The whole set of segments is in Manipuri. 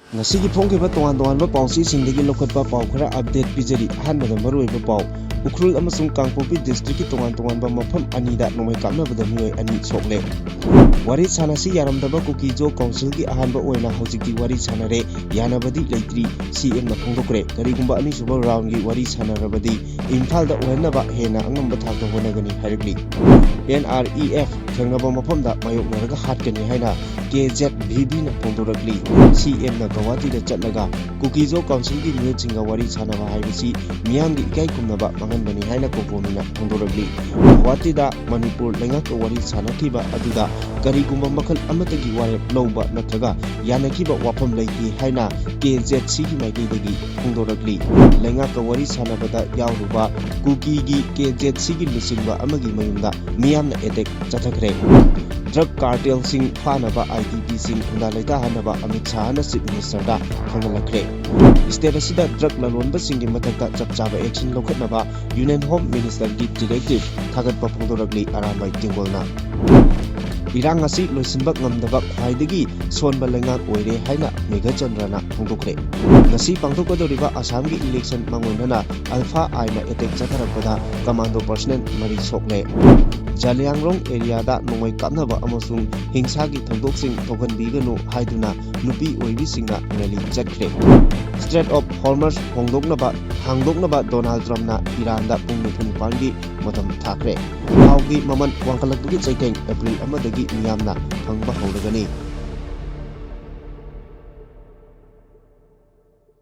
Ngasigi phongkiba tongan-tonganba pausisingdagi lokhatpa pau khara update pijari ahanbada maruoiba pau Ukhrul amasung Kangpokpi districtki tongan-tonganba mafam anida nomai kapnabada mioi ani sokle wari sanasi yaramdaba Kukijo councilki ahanba oina hojikti wari sanare yanabadi leitri CM na phongdokre karigumba ani suba roundgi wari sanarabadi Imphalda oinaba hena angamba thakta honagani hairikli NREF thengnaba mafamda mayoknaraga hatkani haina KZVB na phongdorakli CM na Guwahati da chatlaga Kukijo council ki miyotsinga wari sanaba haibasi miyamgi ikai kumnaba manganbani haina kokomina phongdorakli Guwahati da Manipur lengak wari sanakiba aduda karigumba makhal amatagi warep lawba natraga yanakiba wafam laiti haina KZC ki maikaidagi phongdorakli lengak wari sanabada yawruba Kuki gi KZC ki lusinba amagi mayumda miyamna attack chathakre drug cartel sing phanaba IDP sing hunda laita hanaba Amit Shah na Chief Minister da khangalakre state asida drug lalonba singi mathakta chapchaba action lokhatnaba Union Home Minister gi directive thagatpa phongdorakli arambai tingolna Irang asi loisinba ngamdaba khwaidagi sonba lengak oire haina Megha Chandrana phongdokre ngasi pangthokadoriba Assam gi election mangoinana Alpha Aina attack chatharakpada commando personnel mari sokle Jaliangrong area da nongoi kapnaba amasung hingsa gi thongdoksing thoganbiganu haiduna nupi oibisingna rally chatkre Strait of Hormuz hangdoknaba Donald Trump na Iran da pung 24 gi matam thakre haugi maman wangkalakbugi chaiteng April amadagi miyamna phangba hawragani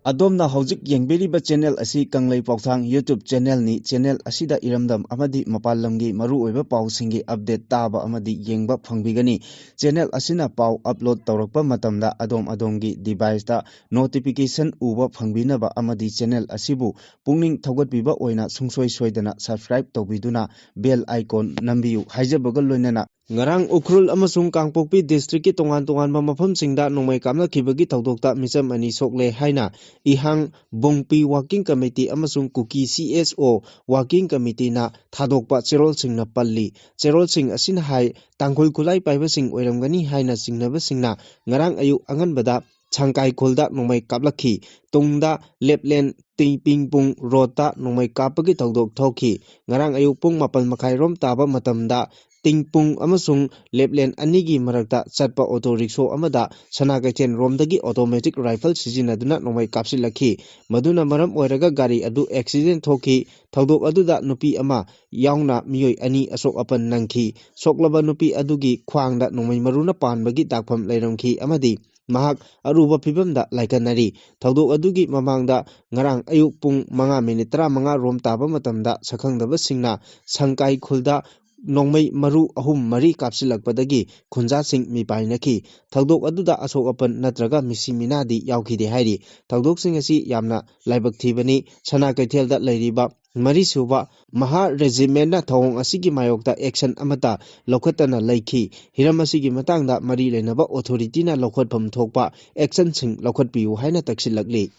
Adomna hojik yengberiba channel asi Kanglei Pauthang YouTube channel ni channel asida iramdam amadi mapalamgi maru oiba pausingi update taba amadi yengba phangbigani channel asina pau upload tawrakpa matamda adom-adomgi device da notification uba phangbinaba amadi channel asibu pungning thogatbiba oina sungsoi soidana subscribe tawbiduna bell icon nambiyu haijabaga loinana Ngarang Ukhrul amasung Kangpokpi district ki tongan-tonganba mafamsingda nongmai kapnakhibagi tawdokta misam ani sokle haina Ihang Bongpi Working Committee amasung Kuki CSO Working Committee na thadokpa cherolsingna palli cherolsing asina hai tangkhul khulai paibasing oiramgani haina singnabasingna ngarang ayu anganbada Changkai Khulda nongmai kaplakhi tungda Lepland Pingpung Road nongmai kapagi tawdok thoki ngarang ayu pung 7:30 rom taba matamda Tingpung amasung Lepland anigi marakta chatpa auto rickshaw amada Sanagaiten romdagi automatic rifle sizinaduna nongmai kapsilakhi maduna maram oiraga gari adu accident thoki thawdok aduda nupi ama yauna miyoi ani asok apan nangki soklaba nupi adugi khwangda nongmai maruna panbagi dakpham leiramki amadi mahak aruba phibamda laikanari thawdok adugi mamangda ngarang ayuk pung 5:35 rom taba matamda sakhangdaba singna Sangkai Khulda nongmai maru ahum mari kapsilakpadagi khunja sing mipainaki thawdok aduda asok apan natraga misiminadi yaukhide hairi thawdok sing asi yamna laibak thibani Sanagaithelda leiriba Marisuba Maha Regiment na thawong asigi mayokta action amata lokhatana leikhi hiram asigi matangda mari lenaba authority na lokhatpham thokpa action sing lokhatpiu haina taksilakli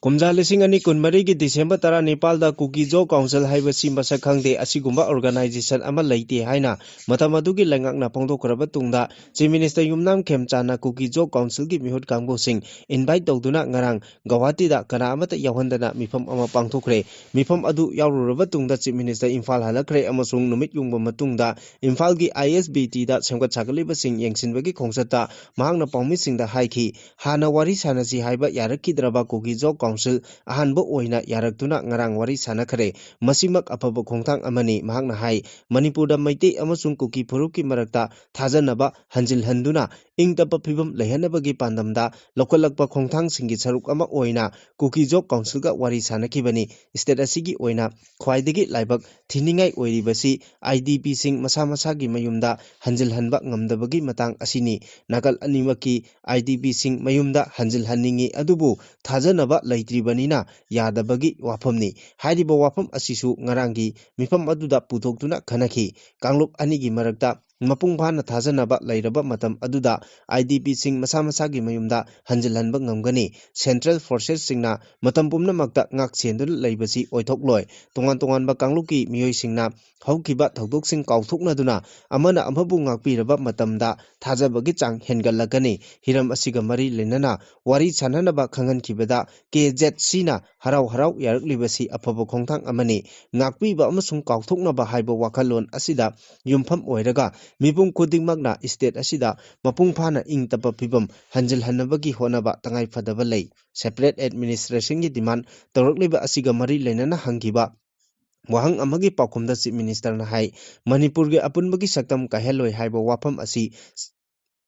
Kumja lising ani kunmari ki December 19 da Kukijo Council haibasi masak khangde asigumba organization ama leite haina matamadugi lengakna phongdokraba tungda Chief Minister Yumnam Khemchana Kukijo Council ki mihut kangbo sing invite tawduna ngarang Guwahati da kana amata yawhandana mifam ama pangthokre mifam adu yawruraba tungda Chief Minister Imphal halakre amasung numit yungba matungda Imphal gi ISBT da semgat sakaliba sing yengsinbagi khongsata mahangna paumitsingda haiki hana wari sanasi haiba yarakkidraba Kukijo Council ahanba oina yaraktuna ngarang wari sanakhare masimak afaba khongthang amani mahakna hai Manipurda maitei amasung Kuki phurupki marakta thajanaba hanjilhanduna ingtapa phibam lehanabagi pandamda lokalakpa khongthang singi saruk ama oina Kukijo Council ga wari sanakhibani state asigi oina khwaidagi laibak thiningai oiribasi IDP sing masa masagi mayumda hanjilhanba ngamdabagi matang asini nakal animaki IDP sing mayumda hanjilhanningi adubu thajanaba leitribanina yadabagi wafamni hairiba wafam asisu ngarangi mifam aduda putoktuna khanakhi kangluk anigi marakta ꯃꯄꯨꯡ ꯐꯥꯅ ꯊꯥꯖꯅꯕ ꯂꯩꯔꯕ ꯃꯇꯝ ꯑꯗꯨꯗ IDPꯁꯤꯡ ꯃꯁꯥ ꯃꯁꯥꯒꯤ ꯃꯌꯨꯝꯗ ꯍꯟꯖꯤꯜꯍꯟꯕ ꯉꯝꯒꯅꯤ꯫ ꯁꯦꯟꯇ꯭ꯔꯦꯜ ꯐꯣꯔꯁꯦꯁꯁꯤꯡꯅ ꯃꯇꯝ ꯄꯨꯝꯅꯃꯛꯇ ꯉꯥꯛꯁꯦꯟꯗꯨꯅ ꯂꯩꯕꯁꯤ ꯑꯣꯏꯊꯣꯛꯂꯣꯏ꯫ ꯇꯣꯉꯥꯟ ꯇꯣꯉꯥꯟꯕ ꯀꯥꯡꯂꯨꯞꯀꯤ ꯃꯤꯑꯣꯏꯁꯤꯡꯅ ꯍꯧꯈꯤꯕ ꯊꯧꯗꯣꯛꯁꯤꯡ ꯀꯥꯎꯊꯣꯛꯅꯗꯨꯅ ꯑꯃꯅ ꯑꯃꯕꯨ ꯉꯥꯛꯄꯤꯔꯕ ꯃꯇꯝꯗ ꯊꯥꯖꯕꯒꯤ ꯆꯥꯡ ꯍꯦꯟꯒꯠꯂꯛꯀꯅꯤ꯫ ꯍꯤꯔꯝ ꯑꯁꯤꯒ ꯃꯔꯤ ꯂꯩꯅꯅ ꯋꯥꯔꯤ ꯁꯥꯅꯅꯕ ꯈꯪꯍꯟꯈꯤꯕꯗ KZCꯅ ꯍꯔꯥꯎ ꯍꯔꯥꯎ ꯌꯥꯔꯛꯂꯤꯕꯁꯤ ꯑꯐꯕ ꯈꯣꯡꯊꯥꯡ ꯑꯃꯅꯤ꯫ ꯉꯥꯛꯄꯤꯕ ꯑꯃꯁꯨꯡ ꯀꯥꯎꯊꯣꯛꯅꯕ ꯍꯥꯏꯕ ꯋꯥꯈꯜꯂꯣꯟ ꯑꯁꯤꯗ ꯌꯨꯝꯐꯝ ꯑꯣꯏꯔꯒ ꯃꯤꯄꯨꯝ ꯈꯨꯗꯤꯡꯃꯛꯅ ꯁ꯭ꯇꯦꯠ ꯑꯁꯤꯗ ꯃꯄꯨꯡ ꯐꯥꯅ ꯏꯪ ꯇꯞꯄ ꯐꯤꯚꯝ ꯍꯟꯖꯤꯜꯍꯟꯅꯕꯒꯤ ꯍꯣꯠꯅꯕ ꯇꯉꯥꯏꯐꯗꯕ ꯂꯩ꯫ ꯁꯦꯄꯔꯦꯠ ꯑꯦꯗꯃꯤꯅꯤꯁꯇ꯭ꯔꯦꯁꯟꯒꯤ ꯗꯤꯃꯥꯟꯗ ꯇꯧꯔꯛꯂꯤꯕ ꯑꯁꯤꯒ ꯃꯔꯤ ꯂꯩꯅꯅ ꯍꯪꯈꯤꯕ ꯋꯥꯍꯪ ꯑꯃꯒꯤ ꯄꯥꯎꯈꯨꯝꯗ ꯆꯤꯐ ꯃꯤꯅꯤꯁꯇꯔꯅ ꯍꯥꯏ ꯃꯅꯤꯄꯨꯔꯒꯤ ꯑꯄꯨꯟꯕꯒꯤ ꯁꯛꯇꯝ ꯀꯥꯏꯍꯜꯂꯣꯏ ꯍꯥꯏꯕ ꯋꯥꯐꯝ ꯑꯁꯤ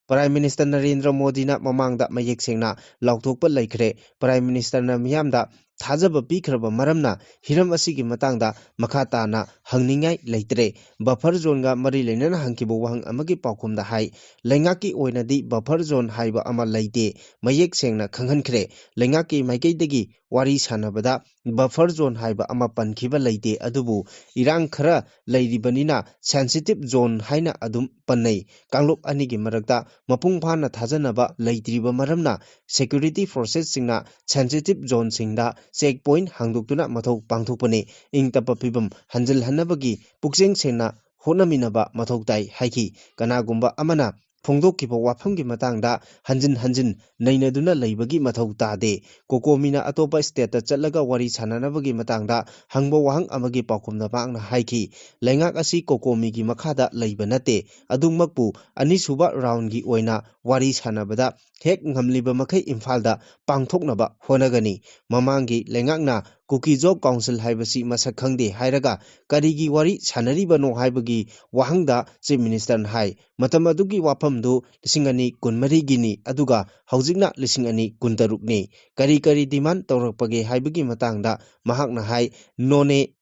ꯄ꯭ꯔꯥꯏꯝ ꯃꯤꯅꯤꯁꯇꯔ ꯅꯔꯦꯟꯗ꯭ꯔ ꯃꯣꯗꯤꯅ ꯃꯃꯥꯡꯗ ꯃꯌꯦꯛ ꯁꯦꯡꯅ ꯂꯥꯎꯊꯣꯛꯄ ꯂꯩꯈ꯭ꯔꯦ꯫ ꯄ꯭ꯔꯥꯏꯝ ꯃꯤꯅꯤꯁꯇꯔꯅ ꯃꯤꯌꯥꯝꯗ ꯊꯥꯖꯕ ꯄꯤꯈ꯭ꯔꯕ ꯃꯔꯝꯅ hiram asigi matangda makha tana hangningai leitre buffer zone ga mari leinana hangkibo wahang amagi paukhumda hai leingaki oinadi buffer zone haiba ama leite mayek sengna khanghankhre leingaki maikeidagi wari sanabada buffer zone haiba ama pankhiba leite adubu irang khara leiribanina sensitive zone haina adum pannai kanglop anigi marakta mapung phana thajanaba leitriba maramna security forces singna sensitive zone singda checkpoint hangduktuna mathau pangthokpani ingtapa phibam hanjil hanabagi pukjeng sena honaminaba mathau tai haiki kanagumba amana phongdokkiba wafamgi matangda hanjin neinaduna leibagi mathau tade kokomina atopa state ta chatlaga wari sananabagi matangda hangba wahang amagi paukhumna bangna haiki leingak asi kokomi gi makhada leiba nate adungmakpu anisuba round gi oina wari sanabada hek ngamliba makhai imfalda pangthoknaba honagani mamangi leingakna Kuki Job Council haibasi masak khangde hairaga karigi wari sanaribano haibagi wahangda chief minister hai matam adugi wafamdu lisingani kunmari gini aduga haujikna lisingani kuntarukni kari demand tawrakpage haibagi matangda mahakna hai none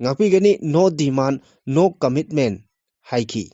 ngapigani no demand no commitment haiki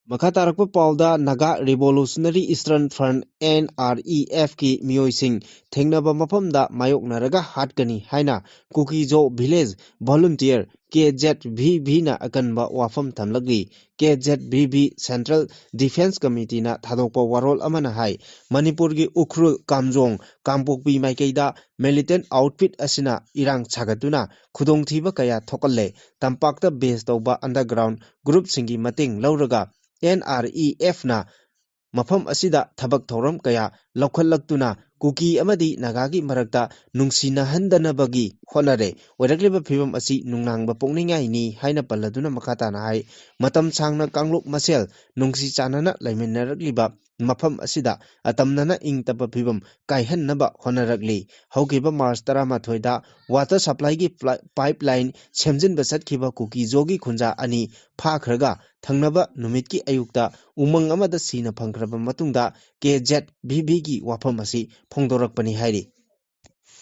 Makatarakpa Pauda Naga Revolutionary Eastern Front NREF ki Mioising Thengnaba Mapamda Mayok Naraga Hatkani Haina Kukijo Village Volunteer KZVV na akanba wafam thamlagi KZVV Central Defense Committee na thadokpa warol amana hai Manipur gi Ukhrul Kamjong Kampokpi Maikeida militant outfit asina irang chagatuna khudongthiba kaya thokalle tampakta base tawba underground group singi mating lauraga NREF na mafam asida thabak thoram kaya laukhallaktuna Kuki amadi Nagagi marakta nungsina handanabagi honare oiragliba phibam asi nungnangba pokningai ni haina palladuna makhatana hai matam sangna kangluk masel nungsi chanana laiminaragliba mafam asida atamnana ingtapa phibam kaihannaba honaragli haukiba March 13 da water supply gi pipeline semjinba satkhiba Kuki jogi khunja ani phakhraga thangnaba numitki ayukta umang amada sina phangkraba matungda KZVV gi wafam asi phongdorakpani hairi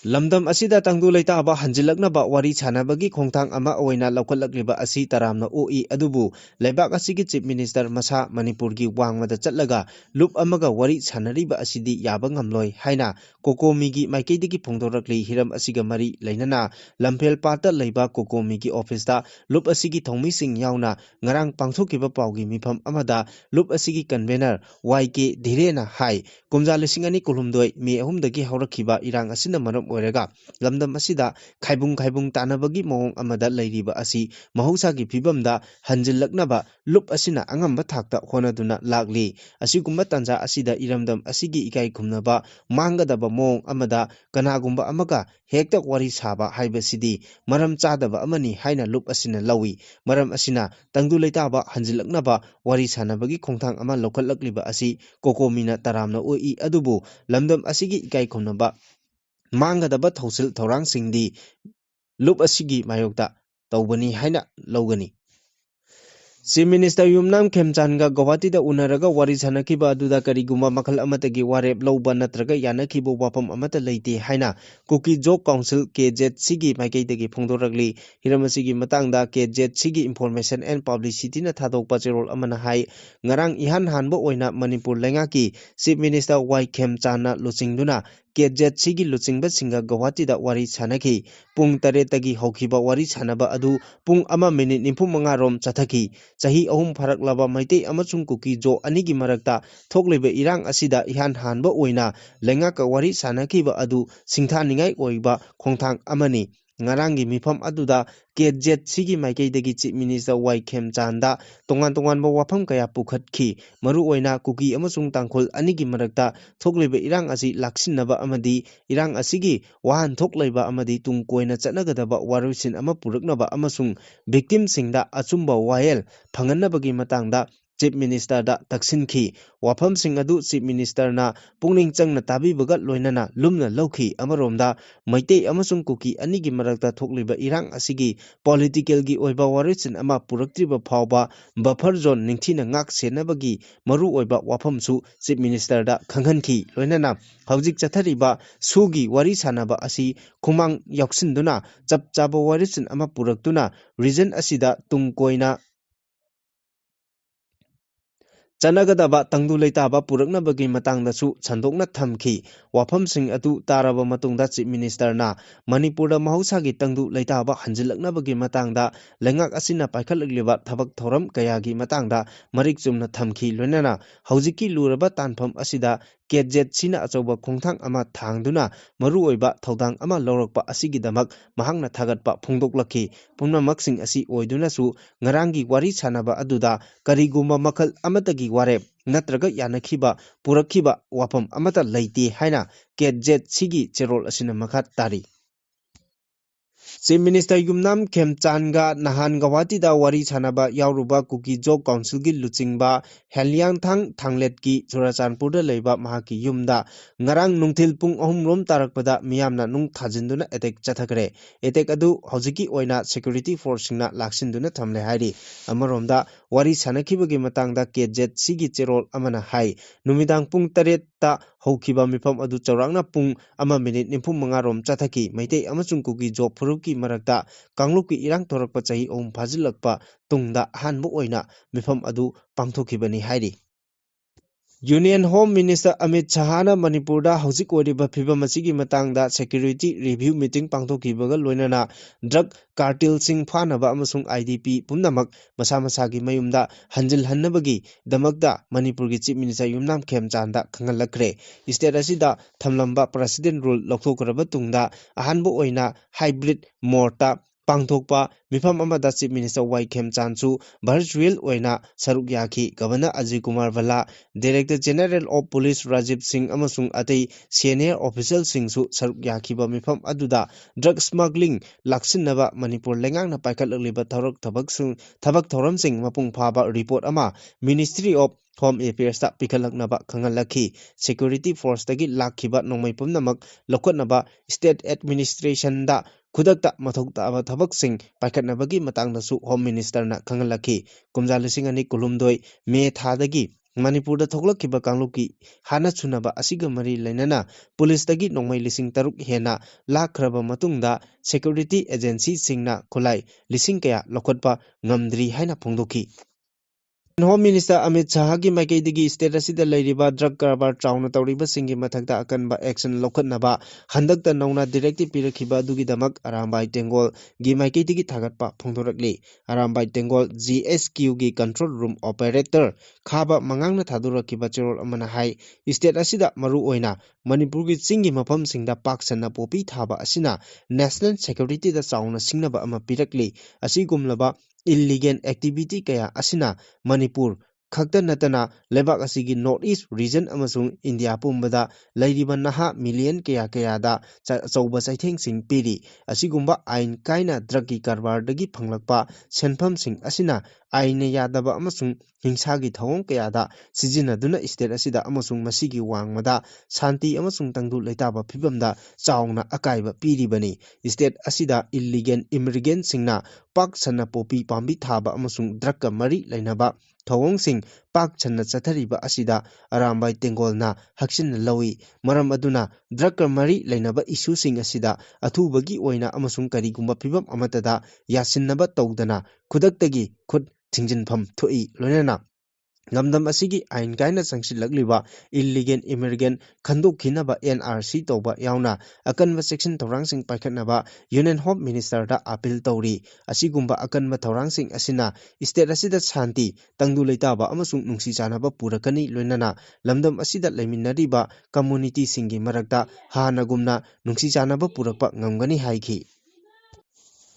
Lamdam asida tangdu leitaba hanjilaknaba wari chanabagi khongthang ama oina laukhallagliba asi taramna oi adubu leibak asigi chief minister masa Manipur gi wangmada chatlaga loop amaga wari chanariba asidi yaba ngamloi haina kokomi gi maikeidagi phongdorakli hiram asiga mari leinana lamphel pata leiba kokomi gi office da loop asigi thongmi sing yauna ngarang pangthokiba paugi mifam amada loop asigi convener YK Dhirena hai kumja lisingani kulumdoi me ahumdagi haurakhiba irang asina maram oiraga lamdam asida khaibung tanabagi mawong amada leiriba asi mahausa gi phibamda hanjillaknaba loop asina angamba thakta honaduna lagli asigumba tanja asida iramdam asigi ikai khumnaba mangadaba mawong amada kanagumba amaga hekta wari saba haibasidi maram chadaba amani haina loop asina lawi maram asina tangdu leitaba hanjillaknaba wari sanabagi khongthang ama laukhallagliba asi kokomina taramna oi adubu lamdam asigi ikai khumnaba mangadaba thausil thorang singdi loop asigi mayokta tawbani haina lawgani Chief Minister Yumnam Khemchandga Guwahati da unaraga wari sanakiba aduda kariguma makhal amatagi warep lawba natraga yanakiba wafam amata leite haina Kuki Job Council KZC gi maikeidagi phongdoragli hiramasigi matangda KZC gi Information and Publicity na thadokpa cherol amana hai ngarang ihan hanbo oina Manipur lengaki Chief Minister Y Khemchand na luchingduna ꯀꯦꯖꯦꯠ ꯁꯤꯒꯤ ꯂꯨꯆꯤꯡꯕꯁꯤꯡꯒ ꯒꯧꯍꯥꯇꯤꯗ ꯋꯥꯔꯤ ꯁꯥꯟꯅꯈꯤ ꯄꯨꯡ 7ꯇꯒꯤ ꯍꯧꯈꯤꯕ ꯋꯥꯔꯤ ꯁꯥꯟꯅꯕ ꯑꯗꯨ ꯄꯨꯡ 1 ꯃꯤꯅꯤꯠ 45 ꯔꯣꯝ ꯆꯠꯊꯈꯤ ꯆꯍꯤ 3 ꯐꯥꯔꯛꯂꯕ ꯃꯩꯇꯩ ꯑꯃꯁꯨꯡ ꯀꯨꯀꯤ ꯖꯣ ꯑꯅꯤꯒꯤ ꯃꯔꯛꯇ ꯊꯣꯛꯂꯤꯕ ꯏꯔꯥꯡ ꯑꯁꯤꯗ ꯏꯍꯥꯟ ꯍꯥꯟꯕ ꯑꯣꯏꯅ ꯂꯩꯉꯥꯛꯀ ꯋꯥꯔꯤ ꯁꯥꯟꯅꯈꯤꯕ ꯑꯗꯨ ꯁꯤꯡꯊꯥꯅꯤꯡꯉꯥꯏ ꯑꯣꯏꯕ ꯈꯣꯡꯊꯥꯡ ꯑꯃꯅꯤ ꯉꯔꯥꯡꯒꯤ ꯃꯤꯐꯝ ꯑꯗꯨꯗ ꯀꯦꯖꯦꯠ ꯁꯤꯒꯤ ꯃꯥꯏꯀꯩꯗꯒꯤ ꯆꯤꯞ ꯃꯤꯅꯤꯁꯇꯔ ꯋꯥꯏ ꯈꯦꯝꯆꯥꯟꯗ ꯇꯣꯉꯥꯟꯕ ꯋꯥꯐꯝ ꯀꯌꯥ ꯄꯨꯈꯠꯈꯤ ꯃꯔꯨꯑꯣꯏꯅ ꯀꯨꯀꯤ ꯑꯃꯁꯨꯡ ꯇꯥꯡꯈꯨꯜ ꯑꯅꯤꯒꯤ ꯃꯔꯛꯇ ꯊꯣꯛꯂꯤꯕ ꯏꯔꯥꯡ ꯑꯁꯤ ꯂꯥꯛꯁꯤꯟꯅꯕ ꯑꯃꯗꯤ ꯏꯔꯥꯡ ꯑꯁꯤꯒꯤ ꯋꯥꯍꯟꯊꯣꯛ ꯂꯩꯕ ꯑꯃꯗꯤ ꯇꯨꯡ ꯀꯣꯏꯅ ꯆꯠꯅꯒꯗꯕ ꯋꯥꯔꯣꯏꯁꯤꯟ ꯑꯃ ꯄꯨꯔꯛꯅꯕ ꯑꯃꯁꯨꯡ ꯚꯤꯛꯇꯤꯝꯁꯤꯡꯗ ꯑꯆꯨꯝꯕ ꯋꯥꯌꯦꯜ ꯐꯪꯍꯟꯅꯕꯒꯤ ꯃꯇꯥꯡꯗ ꯆꯤꯞ ꯃꯤꯅꯤꯁꯇꯔꯗ ꯇꯛꯁꯤꯟꯈꯤ ꯋꯥꯐꯝꯁꯤꯡ ꯑꯗꯨ ꯆꯤꯞ ꯃꯤꯅꯤꯁꯇꯔꯅ ꯄꯨꯛꯅꯤꯡ ꯆꯪꯅ ꯇꯥꯕꯤꯕꯒ ꯂꯣꯏꯅꯅ ꯂꯨꯝꯅ ꯂꯧꯈꯤ ꯑꯃꯔꯣꯝꯗ ꯃꯩꯇꯩ ꯑꯃꯁꯨꯡ ꯀꯨꯀꯤ ꯑꯅꯤꯒꯤ ꯃꯔꯛꯇ ꯊꯣꯛꯂꯤꯕ ꯏꯔꯥꯡ ꯑꯁꯤꯒꯤ ꯄꯣꯂꯤꯇꯤꯀꯦꯜꯒꯤ ꯑꯣꯏꯕ ꯋꯥꯔꯣꯏꯁꯤꯟ ꯑꯃ ꯄꯨꯔꯛꯇ꯭ꯔꯤꯕ ꯐꯥꯎꯕ ꯕꯐꯔ ꯖꯣꯟ ꯅꯤꯡꯊꯤꯅ ꯉꯥꯛ ꯁꯦꯟꯅꯕꯒꯤ ꯃꯔꯨꯑꯣꯏꯕ ꯋꯥꯐꯝꯁꯨ ꯆꯤꯞ ꯃꯤꯅꯤꯁꯇꯔꯗ ꯈꯪꯍꯟꯈꯤ ꯂꯣꯏꯅꯅ ꯍꯧꯖꯤꯛ ꯆꯠꯊꯔꯤꯕ ꯁꯨꯒꯤ ꯋꯥꯔꯤ ꯁꯥꯟꯅꯕ ꯑꯁꯤ ꯈꯨꯃꯥꯡ ꯌꯥꯎꯁꯤꯟꯗꯨꯅ ꯆꯞ ꯆꯥꯕ ꯋꯥꯔꯣꯏꯁꯤꯟ ꯑꯃ ꯄꯨꯔꯛꯇꯨꯅ ꯔꯤꯖꯟ ꯑꯁꯤꯗ ꯇꯨꯡ ꯀꯣꯏꯅ ꯆꯠꯅꯒꯗꯕ ꯇꯪꯗꯨ ꯂꯩꯇꯥꯕ ꯄꯨꯔꯛꯅꯕꯒꯤ ꯃꯇꯥꯡꯗꯁꯨ ꯁꯟꯗꯣꯛꯅ ꯊꯝꯈꯤ ꯋꯥꯐꯝꯁꯤꯡ ꯑꯗꯨ ꯇꯥꯔꯕ ꯃꯇꯨꯡꯗ ꯆꯤꯞ ꯃꯤꯅꯤꯁꯇꯔꯅ ꯃꯅꯤꯄꯨꯔꯗ ꯃꯍꯧꯁꯥꯒꯤ ꯇꯪꯗꯨ ꯂꯩꯇꯥꯕ ꯍꯟꯖꯤꯜꯂꯛꯅꯕꯒꯤ ꯃꯇꯥꯡꯗ ꯂꯩꯉꯥꯛ ꯑꯁꯤꯅ ꯄꯥꯏꯈꯠꯂꯛꯂꯤꯕ ꯊꯕꯛ ꯊꯧꯔꯝ ꯀꯌꯥꯒꯤ ꯃꯇꯥꯡꯗ ꯃꯔꯤꯛ ꯆꯨꯝꯅ ꯊꯝꯈꯤ ꯂꯣꯏꯅꯅ ꯍꯧꯖꯤꯛꯀꯤ ꯂꯨꯔꯕ ꯇꯥꯟꯐꯝ ꯑꯁꯤꯗ ꯀꯦꯖꯦꯠ ꯁꯤꯅ ꯑꯆꯧꯕ ꯈꯣꯡꯊꯥꯡ ꯑꯃ ꯊꯥꯡꯗꯨꯅ ꯃꯔꯨꯑꯣꯏꯕ ꯊꯧꯗꯥꯡ ꯑꯃ ꯂꯧꯔꯛꯄ ꯑꯁꯤꯒꯤꯗꯃꯛ ꯃꯍꯥꯛꯅ ꯊꯥꯒꯠꯄ ꯐꯣꯡꯗꯣꯛꯂꯛꯈꯤ ꯄꯨꯝꯅꯃꯛꯁꯤꯡ ꯑꯁꯤ ꯑꯣꯏꯗꯨꯅꯁꯨ ꯉꯔꯥꯡꯒꯤ ꯋꯥꯔꯤ ꯁꯥꯟꯅꯕ ꯑꯗꯨꯗ ꯀꯔꯤꯒꯨꯝꯕ ꯃꯈꯜ ꯑꯃꯠꯇꯒꯤ ꯋꯥꯔꯦꯞ ꯅꯠꯇ꯭ꯔꯒ ꯌꯥꯅꯈꯤꯕ ꯄꯨꯔꯛꯈꯤꯕ ꯋꯥꯐꯝ ꯑꯃꯠꯇ ꯂꯩꯇꯦ ꯍꯥꯏꯅ ꯀꯦꯖꯦꯠ ꯁꯤꯒꯤ ꯆꯦꯔꯣꯜ ꯑꯁꯤꯅ ꯃꯈꯥ ꯇꯥꯔꯤ ꯆꯤꯞ ꯃꯤꯅꯤꯁꯇꯔ ꯌꯨꯝꯅꯥꯝ ꯈꯦꯝꯆꯥꯟꯒ ꯅꯍꯥꯟ ꯒꯧꯍꯥꯇꯤꯗ ꯋꯥꯔꯤ ꯁꯥꯟꯅꯕ ꯌꯥꯎꯔꯨꯕ ꯀꯨꯀꯤ ꯖꯣꯕ ꯀꯥꯎꯟꯁꯤꯜꯒꯤ ꯂꯨꯆꯤꯡꯕ ꯍꯦꯂꯤꯌꯥꯡꯊꯥꯡ ꯊꯥꯡꯂꯦꯠꯀꯤ ꯆꯨꯔꯆꯥꯟꯄꯨꯔꯗ ꯂꯩꯕ ꯃꯍꯥꯛꯀꯤ ꯌꯨꯝꯗ ꯉꯔꯥꯡ ꯅꯨꯡꯊꯤꯜ ꯄꯨꯡ 3 ꯔꯣꯝ ꯇꯥꯔꯛꯄꯗ ꯃꯤꯌꯥꯝꯅ ꯅꯨꯡ ꯊꯥꯖꯤꯟꯗꯨꯅ ꯑꯦꯇꯦꯛ ꯆꯠꯊꯈ꯭ꯔꯦ ꯑꯦꯇꯦꯛ ꯑꯗꯨ ꯍꯧꯖꯤꯛꯀꯤ ꯑꯣꯏꯅ ꯁꯦꯀ꯭ꯌꯨꯔꯤꯇꯤ ꯐꯣꯔꯁꯁꯤꯡꯅ ꯂꯥꯛꯁꯤꯟꯗꯨꯅ ꯊꯝꯂꯦ ꯍꯥꯏꯔꯤ ꯑꯃꯔꯣꯝꯗ ꯋꯥꯔꯤ ꯁꯥꯟꯅꯈꯤꯕꯒꯤ ꯃꯇꯥꯡꯗ ꯀꯦꯖꯦꯠ ꯁꯤꯒꯤ ꯆꯦꯔꯣꯜ ꯑꯃꯅ ꯍꯥꯏ ꯅꯨꯃꯤꯗꯥꯡ ꯄꯨꯡ 7ꯇ ꯍꯧꯈꯤꯕ ꯃꯤꯐꯝ ꯑꯗꯨ ꯆꯥꯎꯔꯥꯛꯅ ꯄꯨꯡ 1 ꯃꯤꯅꯤꯠ 45 ꯔꯣꯝ ꯆꯠꯊꯈꯤ ꯃꯩꯇꯩ ꯑꯃꯁꯨꯡ ꯀꯨꯀꯤ ꯖꯣꯕ ꯐꯨꯔꯨꯞꯀꯤ ꯃꯔꯛꯇ ꯀꯥꯡꯂꯨꯞꯀꯤ ꯏꯔꯥꯡ ꯊꯣꯔꯛꯄ ꯆꯍꯤ 3 ꯐꯥꯖꯤꯜꯂꯛꯄ ꯇꯨꯡꯗ ꯑꯍꯥꯟꯕ ꯑꯣꯏꯅ ꯃꯤꯐꯝ ꯑꯗꯨ ꯄꯥꯡꯊꯣꯛꯈꯤꯕꯅꯤ ꯍꯥꯏꯔꯤ ꯌꯨꯅꯤꯌꯟ ꯍꯣꯝ ꯃꯤꯅꯤꯁꯇꯔ ꯑꯃꯤꯠ ꯁꯥꯍꯅ ꯃꯅꯤꯄꯨꯔꯗ ꯍꯧꯖꯤꯛ ꯑꯣꯏꯔꯤꯕ ꯐꯤꯚꯝ ꯑꯁꯤꯒꯤ ꯃꯇꯥꯡꯗ ꯁꯦꯀ꯭ꯌꯨꯔꯤꯇꯤ ꯔꯤꯚ꯭ꯌꯨ ꯃꯤꯇꯤꯡ ꯄꯥꯡꯊꯣꯛꯈꯤꯕꯒ ꯂꯣꯏꯅꯅ ꯗ꯭ꯔꯒ ꯀꯥꯔꯇꯦꯜꯁꯤꯡ ꯐꯥꯅꯕ ꯑꯃꯁꯨꯡ IDP ꯄꯨꯝꯅꯃꯛ ꯃꯁꯥ ꯃꯁꯥꯒꯤ ꯃꯌꯨꯝꯗ ꯍꯟꯖꯤꯜꯍꯟꯅꯕꯒꯤꯗꯃꯛꯇ ꯃꯅꯤꯄꯨꯔꯒꯤ ꯆꯤꯞ ꯃꯤꯅꯤꯁꯇꯔ ꯌꯨꯝꯅꯥꯝ ꯈꯦꯝꯆꯥꯟꯗ ꯈꯪꯍꯜꯂꯛꯈ꯭ꯔꯦ ꯏꯁꯇꯦꯠ ꯑꯁꯤꯗ ꯊꯝꯂꯝꯕ ꯄ꯭ꯔꯦꯁꯤꯗꯦꯟ ꯔꯨꯜ ꯂꯧꯊꯣꯛꯈ꯭ꯔꯕ ꯇꯨꯡꯗ ꯑꯍꯥꯟꯕ ꯑꯣꯏꯅ ꯍꯥꯏꯕ꯭ꯔꯤꯠ ꯃꯣꯗꯇ ꯄꯥꯡꯊꯣꯛꯄ ꯃꯤꯐꯝ ꯑꯃꯗ ꯆꯤꯞ ꯃꯤꯅꯤꯁꯇꯔ ꯋꯥꯏ ꯈꯦꯝꯆꯥꯟꯁꯨ ꯚꯔꯆꯨꯑꯦꯜ ꯑꯣꯏꯅ ꯁꯔꯨꯛ ꯌꯥꯈꯤ governor Ajit Kumar Bhalla director general of police Rajiv Singh ꯑꯃꯁꯨꯡ ꯑꯇꯩ ꯁꯦꯅꯤꯌꯔ ꯑꯣꯐꯤꯁꯤꯌꯦꯜꯁꯤꯡꯁꯨ ꯁꯔꯨꯛ ꯌꯥꯈꯤꯕ ꯃꯤꯐꯝ ꯑꯗꯨꯗ ꯗ꯭ꯔꯒ ꯁ꯭ꯃꯒ꯭ꯂꯤꯡ ꯂꯥꯛꯁꯤꯟꯅꯕ ꯃꯅꯤꯄꯨꯔ ꯂꯩꯉꯥꯛꯅ ꯄꯥꯏꯈꯠꯂꯛꯂꯤꯕ ꯊꯕꯛ ꯊꯧꯔꯝꯁꯤꯡ ꯃꯄꯨꯡ ꯐꯥꯕ ꯔꯤꯄꯣꯔꯠ ꯑꯃ ꯃꯤꯅꯤꯁꯇ꯭ꯔꯤ ꯑꯣꯐ ꯍꯣꯝ ꯑꯦꯐꯤꯌꯔꯁꯇ ꯄꯤꯈꯠꯂꯛꯅꯕ ꯈꯪꯍꯜꯂꯛꯈꯤ ꯁꯦꯀ꯭ꯌꯨꯔꯤꯇꯤ ꯐꯣꯔꯁꯇꯒꯤ ꯂꯥꯛꯈꯤꯕ ꯅꯣꯡꯃꯩ ꯄꯨꯝꯅꯃꯛ ꯂꯧꯈꯠꯅꯕ ꯁ꯭ꯇꯦꯠ ꯑꯦꯗꯃꯤꯅꯤꯁꯇ꯭ꯔꯦꯁꯟꯗ ꯈꯨꯗꯛꯇ ꯃꯊꯧ ꯇꯥꯕ ꯊꯕꯛꯁꯤꯡ ꯄꯥꯏꯈꯠꯅꯕꯒꯤ ꯃꯇꯥꯡꯗꯁꯨ ꯍꯣꯝ ꯃꯤꯅꯤꯁꯇꯔꯅ ꯈꯪꯍꯜꯂꯛꯈꯤ ꯀꯨꯝꯖꯥ 2019 ꯃꯦ ꯊꯥꯗꯒꯤ ꯃꯅꯤꯄꯨꯔꯗ ꯊꯣꯛꯂꯛꯈꯤꯕ ꯀꯥꯡꯂꯨꯞꯀꯤ ꯍꯥꯠꯅ ꯁꯨꯅꯕ ꯑꯁꯤꯒ ꯃꯔꯤ ꯂꯩꯅꯅ ꯄꯨꯂꯤꯁꯇꯒꯤ ꯅꯣꯡꯃꯩ 6,000 ꯍꯦꯟꯅ ꯂꯥꯛꯈ꯭ꯔꯕ ꯃꯇꯨꯡꯗ ꯁꯦꯀ꯭ꯌꯨꯔꯤꯇꯤ ꯑꯦꯖꯦꯟꯁꯤꯁꯤꯡꯅ ꯈꯨꯠꯂꯥꯏ 1,000 ꯀꯌꯥ ꯂꯧꯈꯠꯄ ꯉꯝꯗ꯭ꯔꯤ ꯍꯥꯏꯅ ꯐꯣꯡꯗꯣꯛꯈꯤ ꯍꯣꯝ ꯃꯤꯅꯤꯁꯇꯔ ꯑꯃꯤꯠ ꯁꯥꯍꯒꯤ ꯃꯥꯏꯀꯩꯗꯒꯤ ꯁ꯭ꯇꯦꯠ ꯑꯁꯤꯗ ꯂꯩꯔꯤꯕ ꯗ꯭ꯔꯒ ꯀꯔꯕꯥꯔ ꯆꯥꯎꯅ ꯇꯧꯔꯤꯕꯁꯤꯡꯒꯤ ꯃꯊꯛꯇ ꯑꯀꯟꯕ ꯑꯦꯛꯁꯟ ꯂꯧꯈꯠꯅꯕ ꯍꯟꯗꯛꯇ ꯅꯧꯅ ꯗꯤꯔꯦꯛꯇꯤꯚ ꯄꯤꯔꯛꯈꯤꯕ ꯑꯗꯨꯒꯤꯗꯃꯛ ꯑꯔꯥꯝꯕꯥꯏ ꯇꯦꯡꯒꯣꯜꯒꯤ ꯃꯥꯏꯀꯩꯗꯒꯤ ꯊꯥꯒꯠꯄ ꯐꯣꯡꯗꯣꯔꯛꯂꯤ ꯑꯔꯥꯝꯕꯥꯏ ꯇꯦꯡꯒꯣꯜ GSQꯒꯤ ꯀꯟꯇ꯭ꯔꯣꯜ ꯔꯨꯝ ꯑꯣꯄꯔꯦꯇꯔ ꯈꯥꯕ ꯃꯉꯥꯡꯅ ꯊꯥꯗꯣꯔꯛꯈꯤꯕ ꯆꯦꯔꯣꯜ ꯑꯃꯅ ꯍꯥꯏ ꯏꯁꯇꯦꯠ ꯑꯁꯤꯗ ꯃꯔꯨꯑꯣꯏꯅ ꯃꯅꯤꯄꯨꯔꯒꯤ ꯆꯤꯡꯒꯤ ꯃꯐꯝꯁꯤꯡꯗ ꯄꯥꯛ ꯁꯟꯅ ꯄꯣꯄꯤ ꯊꯥꯕ ꯑꯁꯤꯅ ꯅꯦꯁꯅꯦꯜ ꯁꯦꯀ꯭ꯌꯨꯔꯤꯇꯤꯗ ꯆꯥꯎꯅ ꯁꯤꯡꯅꯕ ꯑꯃ ꯄꯤꯔꯛꯂꯤ ꯑꯁꯤꯒꯨꯝꯂꯕ ꯏꯜꯂꯤꯒꯦꯜ ꯑꯦꯛꯇꯤꯚꯤꯇꯤ ꯀꯌꯥ ꯑꯁꯤꯅ ꯃꯅꯤꯄꯨꯔ ꯈꯛꯇ ꯅꯠꯇꯅ ꯂꯩꯕꯥꯛ ꯑꯁꯤꯒꯤ ꯅꯣꯔꯊ ꯏꯁ ꯔꯤꯖꯟ ꯑꯃꯁꯨꯡ ꯏꯟꯗꯤꯌꯥ ꯄꯨꯝꯕꯗ ꯂꯩꯔꯤꯕ ꯅꯍꯥ ꯃꯤꯂꯤꯌꯟ ꯀꯌꯥꯗ ꯑꯆꯧꯕ ꯆꯩꯊꯦꯡꯁꯤꯡ ꯄꯤꯔꯤ ꯑꯁꯤꯒꯨꯝꯕ ꯑꯥꯏꯟ ꯀꯥꯏꯅ ꯗ꯭ꯔꯒꯀꯤ ꯀꯔꯕꯥꯔꯗꯒꯤ ꯐꯪꯂꯛꯄ ꯁꯦꯟꯐꯝꯁꯤꯡ ꯑꯁꯤꯅ ꯑꯥꯏꯟꯅ ꯌꯥꯗꯕ ꯑꯃꯁꯨꯡ ꯍꯤꯡꯁꯥꯒꯤ ꯊꯧꯑꯣꯡ ꯀꯌꯥꯗ ꯁꯤꯖꯤꯟꯅꯗꯨꯅ ꯏꯁꯇꯦꯠ ꯑꯁꯤꯗ ꯑꯃꯁꯨꯡ ꯃꯁꯤꯒꯤ ꯋꯥꯡꯃꯗ ꯁꯥꯟꯇꯤ ꯑꯃꯁꯨꯡ ꯇꯪꯗꯨ ꯂꯩꯇꯥꯕ ꯐꯤꯚꯝꯗ ꯆꯥꯎꯅ ꯑꯀꯥꯏꯕ ꯄꯤꯔꯤꯕꯅꯤ ꯏꯁꯇꯦꯠ ꯑꯁꯤꯗ ꯏꯜꯂꯤꯒꯦꯜ ꯏꯃꯤꯒ꯭ꯔꯦꯟꯠꯁꯤꯡꯅ ꯄꯥꯛ ꯁꯟꯅ ꯄꯣꯄꯤ ꯄꯥꯝꯕꯤ ꯊꯥꯕ ꯑꯃꯁꯨꯡ ꯗ꯭ꯔꯒꯀ ꯃꯔꯤ ꯂꯩꯅꯕ ꯊꯧꯑꯣꯡꯁꯤꯡ ꯄꯥꯛ ꯁꯟꯅ ꯆꯠꯊꯔꯤꯕ ꯑꯁꯤꯗ ꯑꯔꯥꯝꯕꯥꯏ ꯇꯦꯡꯒꯣꯜꯅ ꯍꯛꯆꯤꯟꯅ ꯂꯧꯏ ꯃꯔꯝ ꯑꯗꯨꯅ ꯗ꯭ꯔꯒꯀ ꯃꯔꯤ ꯂꯩꯅꯕ ꯏꯁꯨꯁꯤꯡ ꯑꯁꯤꯗ ꯑꯊꯨꯕꯒꯤ ꯑꯣꯏꯅ ꯑꯃꯁꯨꯡ ꯀꯔꯤꯒꯨꯝꯕ ꯐꯤꯚꯝ ꯑꯃꯠꯇꯗ ꯌꯥꯁꯤꯟꯅꯕ ꯇꯧꯗꯅ ꯈꯨꯗꯛꯇꯒꯤ ꯈꯨꯠ ꯊꯤꯡꯖꯤꯟꯐꯝ ꯊꯣꯛꯏ ꯂꯣꯏꯅꯅ Ngamdam asigi ain kaina sangsilakliba illegal immigrant khandokhinaba NRC toba yauna akanba section thorangsing paikhatnaba Union Home Minister da appeal tawri asigumba akanba thorangsing asina state asida shanti tangdu leitaba amasung nungsi chanaba purakani loinana lamdam asida leiminariba community singi marakta hanagumna nungsi chanaba purakpa ngamgani haiki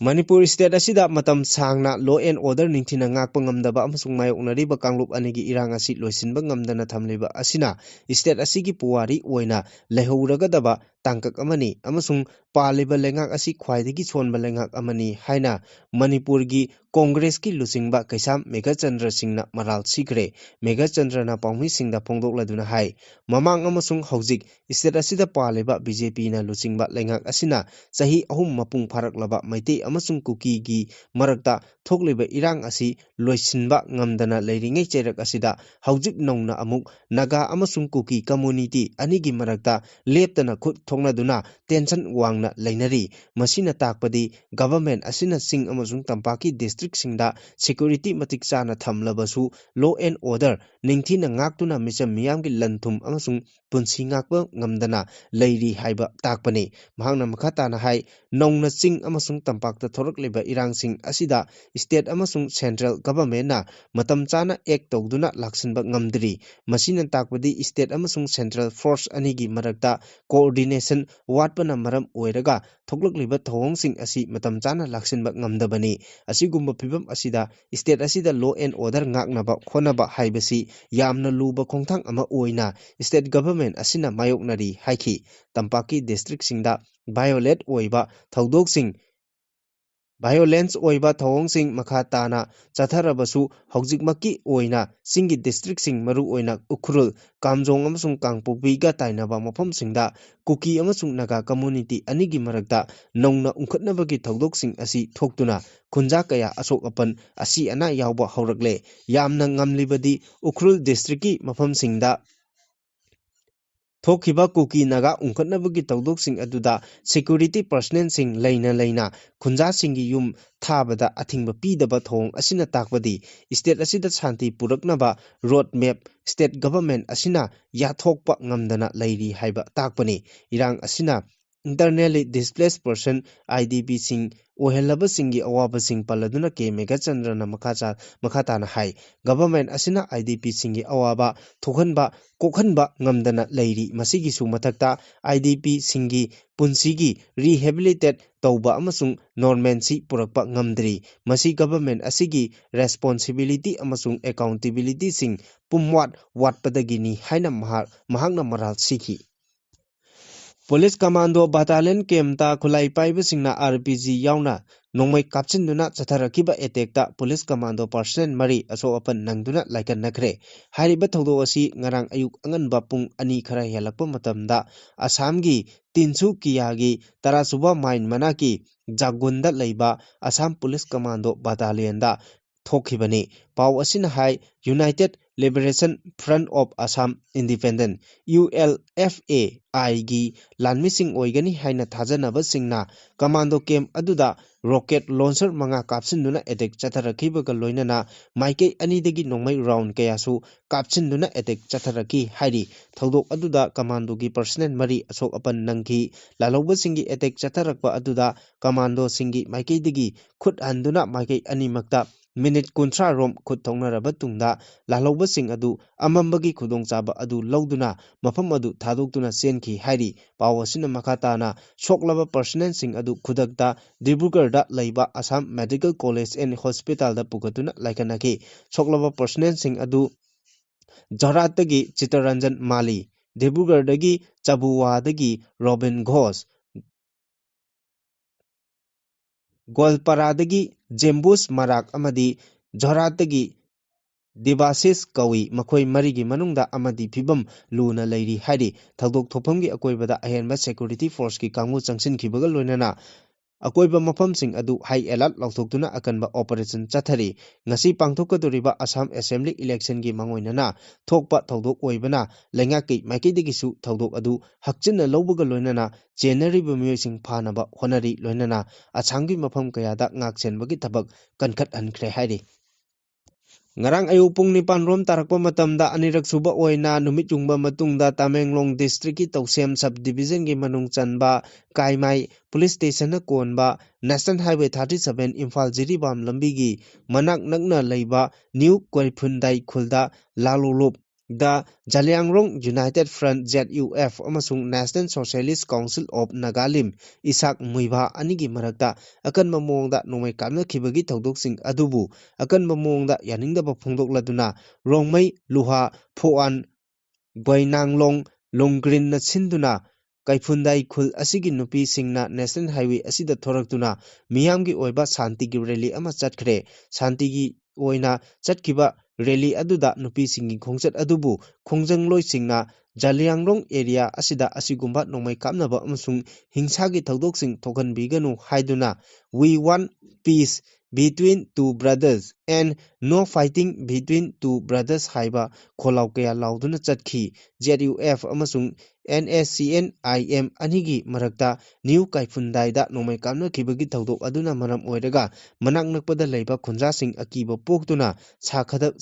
Manipur state asida matam sangna law and order ningthina ngakpa ngamdaba amasung mayoknariba kanglup anigi irang asi loisinba ngamdana thamliba asina state asigi puwari oina lehouragadaba tangkak amani amasung paliba lengak asi khwaidagi sonba lengak amani haina Manipur gi Congress ki lusingba kaisam Megachandra Singna maral sikre Megachandra na pangmi singda phongdokladuna hai mamang amasung hojik state asida paliba BJP na lusingba lengak asina sahi ahum mapung pharaklaba maite amasung kuki gi marakta thokliba irang asi loisinba ngamdana leiringai cherak asida hojik nongna amuk naga amasung kuki community anigi marakta leptana khut thoknaduna tension wangna leinari masina takpadi government asina sing amasung tampaki district singda security matik chana thamlabasu law and order ningthina ngaktuna misam miyam gi lanthum amasung punsi ngakpa ngamdana leiri haiba takpani mahangna makhatana hai nongna sing amasung tampakta thorakliba irangsing asida state amasung central government na matam chana act tawduna laksinba ngamdri masina takpadi state amasung central force anigi marakta coordination watpana maram oiraga thoklakliba thawngsing asi matam chana laksinba ngamdabani asigumba phibam asida state asida law and order ngaknaba khonaba haibasi yamna luba khongthang ama oina state government asina mayoknari haiki tampaki district singda violate oiba thawdoksing violence oiba thawngsing makhatana chatharabasu hojikmaki oina singi district sing maru oina ukhurul kamjong amasung kangpokbi ga tainaba mafam singda kuki amasung naga community anigi marakta nongna ungkhatnabagi thawdoksing asi thoktuna khunja kaya asok apan asi ana yawba haurakle yamna ngamlibadi ukhurul district ki mafam singda Thokiba kuki naga ungkhatnabagi tawdoksing aduda security personnel sing leina khunja singi yum thabada athingba pidaba thong asina takpadi state asida shanti puraknaba road map state government asina yathokpa ngamdana leiri haiba takpani irang asina internally displaced person IDP sing ohelaba singi awaba sing paladuna ke Megachandra na makhatana hai government asina IDP singi awaba thokhanba kokhanba ngamdana leiri masigi su mathakta IDP singi punsigi rehabilitate tauba amasung normancy purakpa ngamdri masi government asigi responsibility amasung accountability sing pumwat watpadagini haina mahakna maral sikhi Police Commando Battalion Kemta Khulai Paiba Singna RPG Yauna Nongmai Kapchinduna Chatharakiba Etekta Police Commando Personnel Mari Aso Apan Nangduna Laikan Nakre Hariba Thodo Asi Ngarang Ayuk Anganba Pung Ani Khara Helakpa Matamda Assamgi Tinsu Kiyagi Tarasuba Mine Manaki Jagunda Leiba Assam Police Commando Battalion da Thokibani Pau Asina Hai United Liberation Front of Assam Independent ULFA gi lanmising oigani haina thajanaba singna commando camp aduda rocket launcher manga kapsinduna attack chatharakhibaga loinana maike anidagi nongmai round kayasu kapsinduna attack chatharaki hairi thodok aduda commando gi personnel mari asok apan nangki laloba singi attack chatharakba aduda commando singi maike digi khut handuna maike animakta minute kuntra rom khut thongnaraba tungda laloba sing adu amambagi khudongchaba adu lawduna mafam adu thadokduna senki hairi pawasina makhatana soklaba personnel sing adu khudakta Dibrugarh da leiba Assam Medical College and Hospital da pugatuna laikanaki soklaba personnel sing adu Jorat dagi Chitaranjan Mali Dibrugarh dagi Chabuwa dagi Robin Ghosh Golpara dagi Jembus Marak amadi Jorat dagi Devasis Kawi Makhoi Marigi Manungda Amadi Pibam Luna Leiri Hari Thadok Thopamgi Akoibada Ahenba Security Force ki Kangmu Changsin Kibaga Loinana Akoiba Mafam Sing Adu High Alert Lautoktuna Akanba Operation Chathari Ngasi Pangthokadoriba Assam Assembly Election gi Mangoinana Thokpa Thodok Oibana Lengaki Maikedigisu Thodok Adu Hakchina Lobuga Loinana Jeneriba Myoising Phanaba Honari Loinana Achangi Mafam Kayada Ngakchenbagi Tabak Kankhat Hankre Hari Ngarang ayu pung nipan rom tarakpa matamda anirak suba oina numit yungba matungda Tamenglong district ki Tausem subdivision ki manung chanba Kaimai police station na konba National Highway 37 Imphal Jiribam lambi gi manak nakna leiba New Koifundai khulda Lalulup da Jaliangrong United Front ZUF amasung National Socialist Council of Nagalim Isak Muiba anigi marakta akan mamongda nomai kamna khibagi tawdoksing adubu akan mamongda yaningdaba phongdokladuna Rongmai Luha Phoan Gwainanglong Longgreen na sinduna Kaifundai khul asigi nupi singna National Highway asida thoraktuna miyamgi oiba santigi rally ama chatkre santigi oina chatkiba rally aduda nupi singi khongchat adubu khongjangloy singna Jaliangrong area asida asigumba nomai kamnaba amasung hingsagi tawdoksing thokanbiganu haiduna we want peace between two brothers and no fighting between two brothers haiba kholau kaya lauduna chatkhi ZUF amasung NSCN-IM anigi marakta New Kaifundai da nomai kamna kibagi tawdok aduna maram oiraga manak nakpada leiba khunjasing akiba poktuna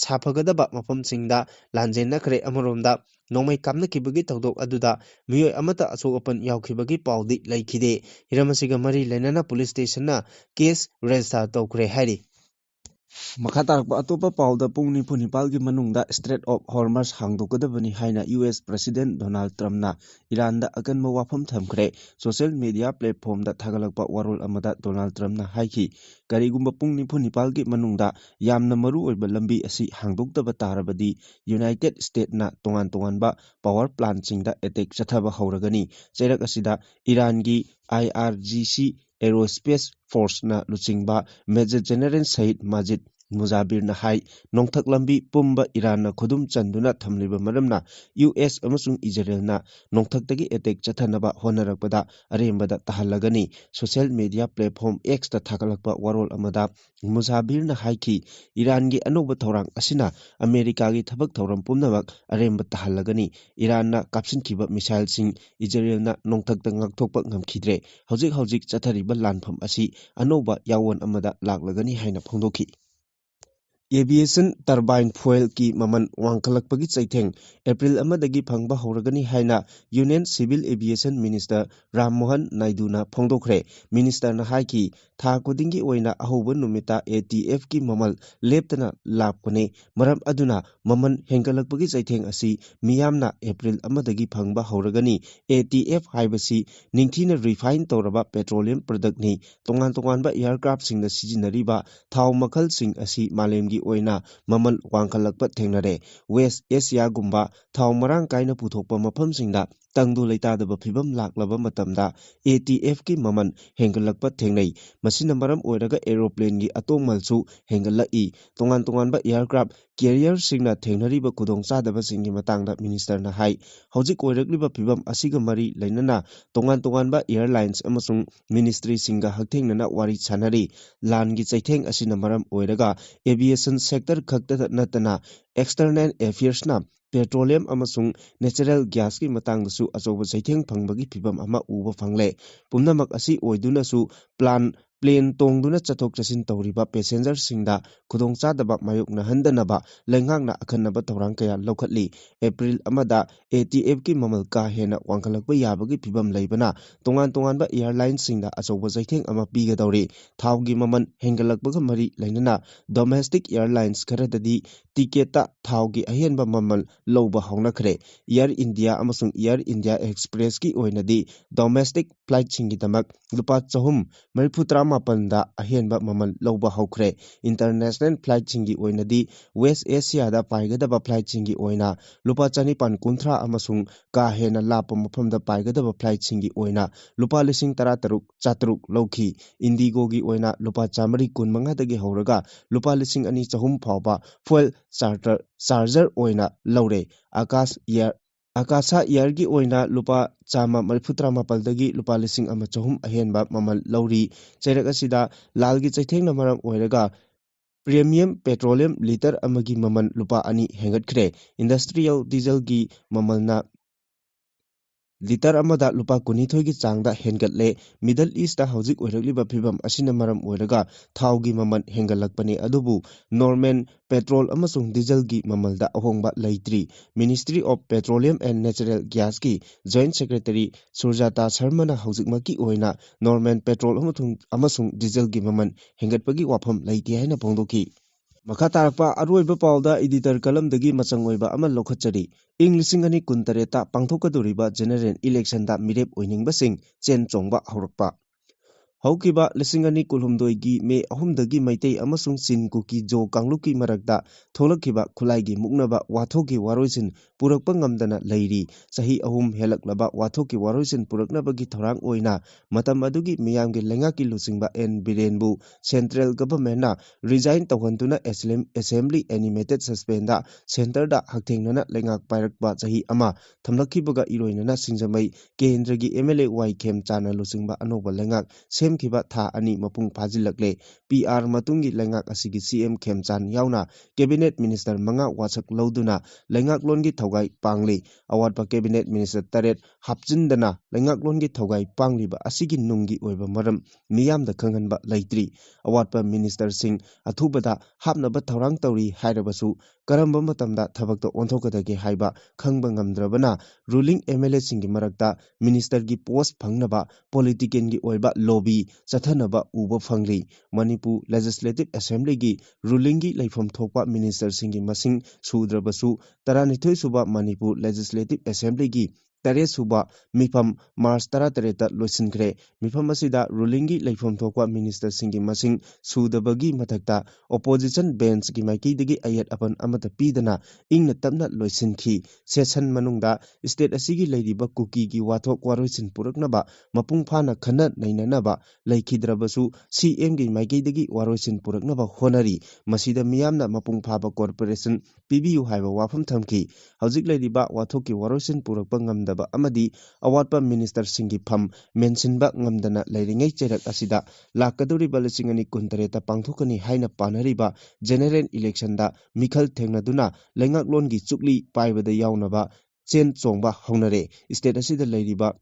saphagadaba mafamsingda lanjen nakre amaromda nomai kamna kibagi tawdok aduda miyoi amata asokapan yaukibagi paudi laikhide hiramasiga mari lenana police station na case register tawkre hari Makhatarpa atopa pauda pung ni punipal gi manungda Strait of Hormuz hangdokadabani haina US President Donald Trump na Iran da akan mawafam thamkre social media platform da thagalakpa warol amada Donald Trump na haiki karigumba pung ni punipal gi manungda yamna maru oiba lambi asi hangdoktaba tarabadi United States na tongan ba power plant singda attack chathaba hauragani chairak asida Iran gi IRGC Aerospace Force na luchingba Major General Said Majid Mujabir na hai nongthak lambi pumba Iran na khudum chanduna thamliba maramna US amasung Israel na nongthaktagi attack chathanaba honarakpada arembada tahallagani social media platform X ta thakalakpa warol amada Mujabir na haiki Iran gi anoba thorang asina America gi thabak thoram pumnamak aremba tahallagani Iran na kapsinkiba missile sing Israel na nongthakta ngakthokpa ngamkhidre hojik chathariba lanpham asi anoba yawon amada laklagani haina phongdokhi Aviation turbine fuel ki maman wangkalakpagi chaitheng April amadagi phangba hauragani haina Union Civil Aviation Minister Ram Mohan Naidu na phongdokre Minister na haiki tha kudingi oina ahoba numita ATF ki mamal leptana lapkone maram aduna maman hengkalakpagi chaitheng asi miyamna April amadagi phangba hauragani ATF haibasi ningthina refine toraba petroleum product ni tongan ba aircraft singda sijinariba thau makhal sing asi malemgi oina mamal wangkalakpa thengnare West Asia gumba thau marang kaina puthokpa mafamsingda tangdu leitadaba phibam laklaba matamda ATF ki maman hengalakpa thengnai masina maram oiraga aeroplane gi atongmalsu hengalai tongan ba aircraft carrier singna thengnariba kudong chadaba singi matangda minister na hai hojik oirakliba phibam asiga mari leinana tongan ba airlines amasung ministry singa haktengnana wari chanari lan gi chaitheng asina maram oiraga aviation sector khakta natana external affairs na petroleum amasung natural gas ki matang su achoba chaitheng phangbagi phibam ama uba phangle pumnamak asi oiduna su plane tongduna chathok chasin tawriba passenger singda khudong chadaba mayokna handanaba lenghangna akhanaba tawrang kaya lokhatli April amada ATF ki mamal ka hena wangkalakba yabagi phibam leibana tongan ba airlines singda achoba chaitheng ama pigadawri thawgi maman hengalakbaga mari leinana domestic airlines kharadadi tiketa thawgi ahenba mamal loba haunakre Air India amasung Air India Express ki oinadi domestic flight singi damak lupa chahum mariphutramapanda ahenba mamal loba haukre international flight singi oinadi West Asia da paigadaba flight singi oina lupa chanipan kunthra amasung ka hena lapa mafamda paigadaba flight singi oina lupa lising tarataruk chatruk lowki Indigo gi oina lupa chamari kunmanga dagi hauraga lupa lising ani chahum phawba fuel charger oina lawre Akasa Air gi oina lupa chama mariphutramapan dagi lupa lising ama chahum ahenba mamal lawri chairak asida lalgi chaithengna maram oiraga Premium petroleum liter amagi maman lupa ani hengatkre industrial diesel gi mamalna litre ꯑꯃꯗ ꯂꯨꯄꯥ 22ꯒꯤ ꯆꯥꯡꯗ ꯍꯦꯟꯒꯠꯂꯦ꯫ ꯃꯤꯗꯜ ꯏꯁꯇ ꯍꯧꯖꯤꯛ ꯑꯣꯏꯔꯛꯂꯤꯕ ꯐꯤꯚꯝ ꯑꯁꯤꯅ ꯃꯔꯝ ꯑꯣꯏꯔꯒ ꯊꯥꯎꯒꯤ ꯃꯃꯜ ꯍꯦꯟꯒꯠꯂꯛꯄꯅꯤ, ꯑꯗꯨꯕꯨ ꯅꯣꯔꯃꯦꯜ ꯄꯦꯇ꯭ꯔꯣꯜ ꯑꯃꯁꯨꯡ ꯗꯤꯖꯜꯒꯤ ꯃꯃꯜꯗ ꯑꯍꯣꯡꯕ ꯂꯩꯇ꯭ꯔꯤ꯫ Ministry of petroleum and natural ꯒ꯭ꯌꯥꯁꯀꯤ ꯖꯣꯏꯟꯠ ꯁꯦꯀ꯭ꯔꯦꯇꯔꯤ ꯁꯨꯔꯖꯥꯇꯥ ꯁꯔꯃꯅ ꯍꯧꯖꯤꯛꯃꯛꯀꯤ ꯑꯣꯏꯅ ꯅꯣꯔꯃꯦꯜ ꯄꯦꯇ꯭ꯔꯣꯜ ꯑꯃꯁꯨꯡ ꯗꯤꯖꯜꯒꯤ ꯃꯃꯜ ꯍꯦꯟꯒꯠꯄꯒꯤ ꯋꯥꯐꯝ ꯂꯩꯇꯦ ꯍꯥꯏꯅ ꯐꯣꯡꯗꯣꯛꯈꯤ꯫ ꯃꯈꯥ ꯇꯥꯔꯛꯄ ꯑꯔꯣꯏꯕ ꯄꯥꯎꯗ ꯏꯗꯤꯇꯔ ꯀꯂꯝꯗꯒꯤ ꯃꯆꯪ ꯑꯣꯏꯕ ꯑꯃ ꯂꯧꯈꯠꯆꯔꯤ꯫ ꯏꯪ 2018ꯇ ꯄꯥꯡꯊꯣꯛꯀꯗꯧꯔꯤꯕ ꯖꯦꯅꯔꯦꯜ ꯏꯂꯦꯛꯁꯟꯗ ꯃꯤꯔꯦꯞ ꯑꯣꯏꯅꯤꯡꯕꯁꯤꯡ ꯆꯦꯟ ꯆꯣꯡꯕ ꯍꯧꯔꯛꯄ꯫ ꯍꯧꯈꯤꯕ 2018ꯒꯤ ꯃꯦ 3ꯗꯒꯤ ꯃꯩꯇꯩ ꯑꯃꯁꯨꯡ ꯆꯤꯟ ꯀꯨꯀꯤ ꯖꯣ ꯀꯥꯡꯂꯨꯞꯀꯤ ꯃꯔꯛꯇ ꯊꯣꯛꯂꯛꯈꯤꯕ ꯈꯨꯠꯂꯥꯏꯒꯤ ꯃꯨꯛꯅꯕ ꯋꯥꯊꯣꯛꯀꯤ ꯋꯥꯔꯣꯏꯁꯤꯟ ꯄꯨꯔꯛꯄ ꯉꯝꯗꯅ ꯂꯩꯔꯤ꯫ ꯆꯍꯤ 3 ꯍꯦꯜꯂꯛꯂꯕ ꯋꯥꯊꯣꯛꯀꯤ ꯋꯥꯔꯣꯏꯁꯤꯟ ꯄꯨꯔꯛꯅꯕꯒꯤ ꯊꯧꯔꯥꯡ ꯑꯣꯏꯅ ꯃꯇꯝ ꯑꯗꯨꯒꯤ ꯃꯤꯌꯥꯝꯒꯤ ꯂꯩꯉꯥꯛꯀꯤ ꯂꯨꯆꯤꯡꯕ ꯑꯦꯟ ꯕꯤꯔꯦꯟꯕꯨ ꯁꯦꯟꯇ꯭ꯔꯦꯜ ꯒꯚꯔꯟꯃꯦꯟꯠꯅ ꯔꯤꯖꯥꯏꯟ ꯇꯧꯍꯟꯗꯨꯅ ꯑꯦꯁꯦꯝꯕ꯭ꯂꯤ ꯑꯦꯅꯤꯃꯦꯇꯦꯗ ꯁꯁꯄꯦꯟꯗ ꯁꯦꯟꯇꯔꯗ ꯍꯛꯊꯦꯡꯅꯅ ꯂꯩꯉꯥꯛ ꯄꯥꯏꯔꯛꯄ ꯆꯍꯤ ꯑꯃ ꯊꯝꯂꯛꯈꯤꯕꯒ ꯏꯔꯣꯏꯅꯅ ꯁꯤꯡꯖꯃꯩ ꯀꯦꯟꯗ꯭ꯔꯒꯤ ꯑꯦꯝ.ꯑꯦꯜ.ꯑꯦ ꯋꯥꯏ ꯈꯦꯝꯆꯥꯟꯅ ꯂꯨꯆꯤꯡꯕ ꯑꯅꯧꯕ ꯂꯩꯉꯥꯛ ꯁꯦꯝꯈꯤꯕ ꯊꯥ 2 ꯃꯄꯨꯡ ꯐꯥꯖꯤꯜꯂꯛꯂꯦ꯫ ꯄꯤ.ꯑꯥꯔ ꯃꯇꯨꯡꯒꯤ ꯂꯩꯉꯥꯛ ꯑꯁꯤꯒꯤ ꯁꯤ.ꯑꯦꯝ ꯈꯦꯝꯆꯥꯟ ꯌꯥꯎꯅ ꯀꯦꯕꯤꯅꯦꯠ ꯃꯤꯅꯤꯁꯇꯔ 5 ꯋꯥꯁꯛ ꯂꯧꯗꯨꯅ ꯂꯩꯉꯥꯛꯂꯣꯟꯒꯤ ꯊꯧꯒꯥꯏ ꯄꯥꯡꯂꯤ꯫ ꯑꯋꯥꯠꯄ ꯀꯦꯕꯤꯅꯦꯠ ꯃꯤꯅꯤꯁꯇꯔ 9 ꯍꯥꯞꯆꯤꯟꯗꯅ ꯂꯩꯉꯥꯛꯂꯣꯟꯒꯤ ꯊꯧꯒꯥꯏ ꯄꯥꯡꯂꯤꯕ ꯑꯁꯤꯒꯤ ꯅꯨꯡꯒꯤ ꯑꯣꯏꯕ ꯃꯔꯝ ꯃꯤꯌꯥꯝꯗ ꯈꯪꯍꯟꯕ ꯂꯩꯇ꯭ꯔꯤ꯫ ꯑꯋꯥꯠꯄ ꯃꯤꯅꯤꯁꯇꯔꯁꯤꯡ ꯑꯊꯨꯕꯗ ꯍꯥꯞꯅꯕ ꯊꯧꯔꯥꯡ ꯇꯧꯔꯤ ꯍꯥꯏꯔꯕꯁꯨ ꯀꯔꯝꯕ ꯃꯇꯝꯗ ꯊꯕꯛꯇ ꯑꯣꯟꯊꯣꯛꯀꯗꯒꯦ ꯍꯥꯏꯕ ꯈꯪꯕ ꯉꯝꯗ꯭ꯔꯕꯅ ꯔꯨꯂꯤꯡ ꯑꯦꯝ.ꯑꯦꯜ.ꯑꯦꯁꯤꯡꯒꯤ ꯃꯔꯛꯇ ꯃꯤꯅꯤꯁꯇꯔꯒꯤ ꯄꯣꯁꯠ ꯐꯪꯅꯕ ꯄꯣꯂꯤꯇꯤꯀꯦꯜꯒꯤ ꯑꯣꯏꯕ ꯂꯣꯕꯤ ꯆꯠꯊꯅꯕ ꯎꯕ ꯐꯪꯂꯤ꯫ ꯃꯅꯤꯄꯨꯔ ꯂꯦꯖꯤꯁꯂꯦꯇꯤꯚ ꯑꯦꯁꯦꯝꯕ꯭ꯂꯤꯒꯤ ꯔꯨꯂꯤꯡꯒꯤ ꯂꯩꯐꯝ ꯊꯣꯛꯄ ꯃꯤꯅꯤꯁꯇꯔꯁꯤꯡꯒꯤ ꯃꯁꯤꯡ ꯁꯨꯗ꯭ꯔꯕꯁꯨ 12ꯁꯨꯕ ꯃꯅꯤꯄꯨꯔ ꯂꯦꯖꯤꯁꯂꯦꯇꯤꯚ ꯑꯦꯁꯦꯝꯕ꯭ꯂꯤꯒꯤ 8ꯁꯨꯕ ꯃꯤꯐꯝ ꯃꯥꯔꯆ 18ꯗ ꯂꯣꯏꯁꯤꯟꯈ꯭ꯔꯦ꯫ ꯃꯤꯐꯝ ꯑꯁꯤꯗ ꯔꯨꯂꯤꯡꯒꯤ ꯂꯩꯐꯝ ꯊꯣꯛꯄ ꯃꯤꯅꯤꯁꯇꯔꯁꯤꯡꯒꯤ ꯃꯁꯤꯡ ꯁꯨꯗꯕꯒꯤ ꯃꯊꯛꯇ ꯑꯣꯄꯣꯖꯤꯁꯟ ꯕꯦꯟꯆꯀꯤ ꯃꯥꯏꯀꯩꯗꯒꯤ ꯑꯌꯦꯠ ꯑꯄꯟ ꯑꯃꯠꯇ ꯄꯤꯗꯅ ꯏꯪꯅ ꯇꯞꯅ ꯂꯣꯏꯁꯤꯟꯈꯤ꯫ ꯁꯦꯁꯟ ꯃꯅꯨꯡꯗ ꯏꯁꯇꯦꯠ ꯑꯁꯤꯒꯤ ꯂꯩꯔꯤꯕ ꯀꯨꯀꯤꯒꯤ ꯋꯥꯊꯣꯛ ꯋꯥꯔꯣꯏꯁꯤꯟ ꯄꯨꯔꯛꯅꯕ ꯃꯄꯨꯡ ꯐꯥꯅ ꯈꯟꯅ ꯅꯩꯅꯅꯕ ꯂꯩꯈꯤꯗ꯭ꯔꯕꯁꯨ ꯁꯤ.ꯑꯦꯝꯒꯤ ꯃꯥꯏꯀꯩꯗꯒꯤ ꯋꯥꯔꯣꯏꯁꯤꯟ ꯄꯨꯔꯛꯅꯕ ꯍꯣꯠꯅꯔꯤ꯫ ꯃꯁꯤꯗ ꯃꯤꯌꯥꯝꯅ ꯃꯄꯨꯡ ꯐꯥꯕ ꯀꯣꯔꯄꯣꯔꯦꯁꯟ ꯄꯤꯕꯤꯌꯨ ꯍꯥꯏꯕ ꯋꯥꯐꯝ ꯊꯝꯈꯤ꯫ ꯍꯧꯖꯤꯛ ꯂꯩꯔꯤꯕ ꯋꯥꯊꯣꯛꯀꯤ ꯋꯥꯔꯣꯏꯁꯤꯟ ꯄꯨꯔꯛꯄ ꯉꯝꯗꯕ ꯑꯃꯗꯤ ꯑꯋꯥꯠꯄ ꯃꯤꯅꯤꯁꯇꯔꯁꯤꯡꯒꯤ ꯐꯝ ꯃꯦꯟꯁꯤꯟꯕ ꯉꯝꯗꯅ ꯂꯩꯔꯤꯉꯩ ꯆꯩꯔꯛ ꯑꯁꯤꯗ ꯂꯥꯛꯀꯗꯧꯔꯤꯕ 2018ꯇ ꯄꯥꯡꯊꯣꯛꯀꯅꯤ ꯍꯥꯏꯅ ꯄꯥꯅꯔꯤꯕ ꯖꯦꯅꯔꯦꯜ ꯏꯂꯦꯛꯁꯟꯗ ꯃꯤꯈꯜ ꯊꯦꯡꯅꯗꯨꯅ ꯂꯩꯉꯥꯛꯂꯣꯟꯒꯤ ꯆꯨꯛꯂꯤ ꯄꯥꯏꯕꯗ ꯌꯥꯎꯅꯕ ꯆꯦꯟ ꯆꯣꯡꯕ ꯍꯧꯅꯔꯦ꯫ ꯏꯁꯇꯦꯠ ꯑꯁꯤꯗ ꯂꯩꯔꯤꯕ